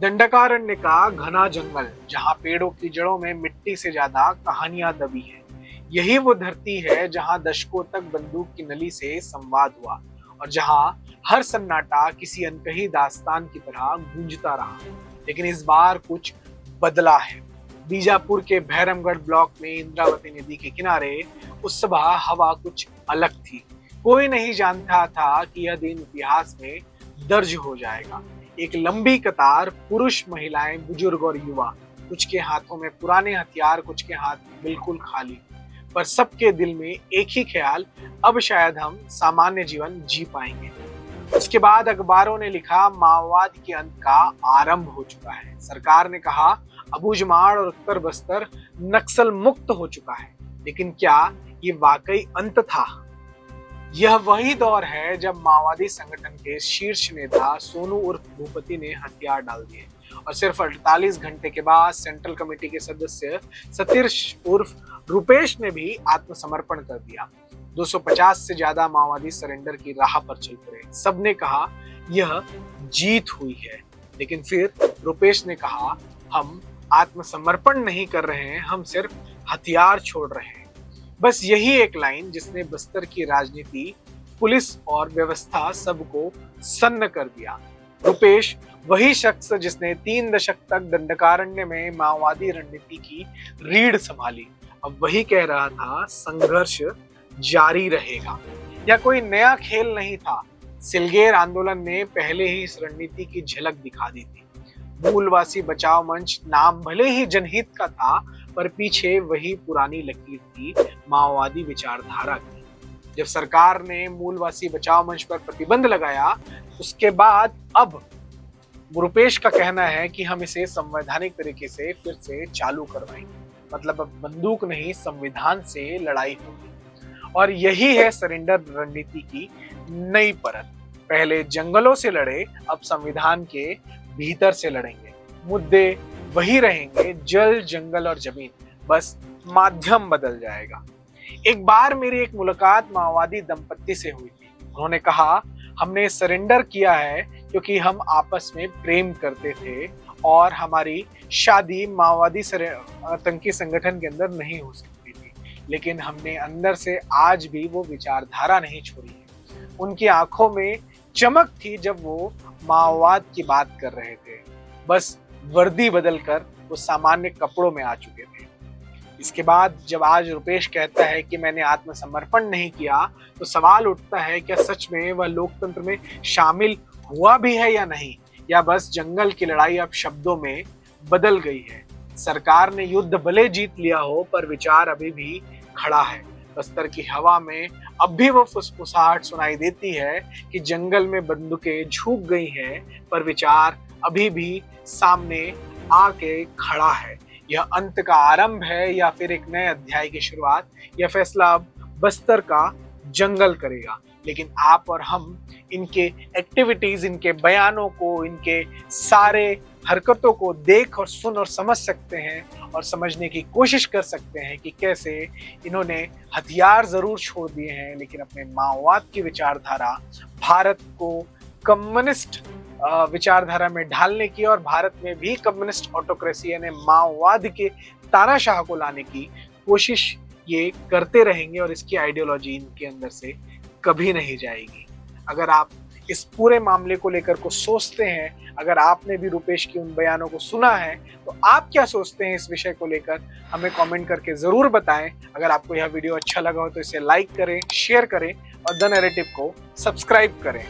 दंडकारण्य का घना जंगल, जहां पेड़ों की जड़ों में मिट्टी से ज्यादा कहानियां दबी हैं। यही वो धरती है जहां दशकों तक बंदूक की नली से संवाद हुआ और जहां हर सन्नाटा किसी अनकही दास्तान की तरह गूंजता रहा। लेकिन इस बार कुछ बदला है। बीजापुर के भैरमगढ़ ब्लॉक में इंद्रावती नदी के किनारे उस सुबह हवा कुछ अलग थी। कोई नहीं जानता था कि यह दिन इतिहास में दर्ज हो जाएगा। एक लंबी कतार, पुरुष, महिलाएं, बुजुर्ग और युवा, कुछ के हाथों में पुराने हथियार, कुछ के हाथ बिल्कुल खाली, पर सबके दिल में एक ही ख्याल, अब शायद हम सामान्य जीवन जी पाएंगे। इसके बाद अखबारों ने लिखा, माओवाद के अंत का आरंभ हो चुका है। सरकार ने कहा, अबूझमाड़ और उत्तर बस्तर नक्सल मुक्त हो चुका है। लेकिन क्या ये वाकई अंत था? यह वही दौर है जब माओवादी संगठन के शीर्ष नेता सोनू उर्फ भूपति ने हथियार डाल दिए और सिर्फ 48 घंटे के बाद सेंट्रल कमेटी के सदस्य सतीश उर्फ रुपेश ने भी आत्मसमर्पण कर दिया। 250 से ज्यादा माओवादी सरेंडर की राह पर चल पड़े। सबने कहा यह जीत हुई है, लेकिन फिर रुपेश ने कहा, हम आत्मसमर्पण नहीं कर रहे हैं, हम सिर्फ हथियार छोड़ रहे हैं। बस यही एक लाइन जिसने बस्तर की राजनीति, पुलिस और व्यवस्था सबको सन्न कर दिया। रुपेश वही शख्स जिसने 3 दशक तक दंडकारण्य में माओवादी रणनीति की रीढ़ संभाली, अब वही कह रहा था, संघर्ष जारी रहेगा। यह कोई नया खेल नहीं था। सिलगेर आंदोलन ने पहले ही इस रणनीति की झलक दिखा दी थी। मूलवासी बचाओ मंच नाम भले ही जनहित का था, पर पीछे वही पुरानी लकीर थी, माओवादी विचारधारा की। जब सरकार ने मूलवासी बचाओ मंच पर प्रतिबंध लगाया, उसके बाद अब रुपेश का कहना है कि हम इसे संवैधानिक तरीके से फिर से चालू करवाएंगे। मतलब अब बंदूक नहीं, संविधान से लड़ाई होगी। और यही है सरेंडर रणनीति की नई परत। पहले जंगलों से लड़े, अब संविधान के भीतर से लड़ेंगे। मुद्दे वही रहेंगे, जल, जंगल और जमीन, बस माध्यम बदल जाएगा। एक बार मेरी एक मुलाकात माओवादी दंपत्ति से हुई थी। उन्होंने कहा, हमने सरेंडर किया है क्योंकि हम आपस में प्रेम करते थे और हमारी शादी माओवादी आतंकी संगठन के अंदर नहीं हो सकती थी, लेकिन हमने अंदर से आज भी वो विचारधारा नहीं छोड़ी है। उनकी आंखों में चमक थी जब वो माओवाद की बात कर रहे थे, बस वर्दी बदलकर वो सामान्य कपड़ों में आ चुके थे। इसके बाद जब आज रुपेश कहता है कि मैंने आत्मसमर्पण नहीं किया, तो सवाल उठता है, क्या सच में वह लोकतंत्र में शामिल हुआ भी है या नहीं, या बस जंगल की लड़ाई अब शब्दों में बदल गई है। सरकार ने युद्ध भले जीत लिया हो, पर विचार अभी भी खड़ा है। बस्तर की हवा में अब भी वो फुसफुसाहट सुनाई देती है कि जंगल में बंदूकें झुक गई हैं, पर विचार अभी भी सामने आके खड़ा है। यह अंत का आरंभ है या फिर एक नए अध्याय की शुरुआत? यह फैसला अब बस्तर का जंगल करेगा। लेकिन आप और हम इनके एक्टिविटीज, इनके बयानों को, इनके सारे हरकतों को देख और सुन और समझ सकते हैं और समझने की कोशिश कर सकते हैं कि कैसे इन्होंने हथियार जरूर छोड़ दिए हैं, लेकिन अपने माओवाद की विचारधारा भारत को कम्युनिस्ट विचारधारा में ढालने की और भारत में भी कम्युनिस्ट ऑटोक्रेसी यानी माओवाद के तानाशाह को लाने की कोशिश ये करते रहेंगे और इसकी आइडियोलॉजी इनके अंदर से कभी नहीं जाएगी। अगर आप इस पूरे मामले को लेकर को सोचते हैं, अगर आपने भी रुपेश की उन बयानों को सुना है, तो आप क्या सोचते हैं इस विषय को लेकर, हमें कमेंट करके जरूर बताएं। अगर आपको यह वीडियो अच्छा लगा हो तो इसे लाइक करें, शेयर करें और द नैरेटिव को सब्सक्राइब करें।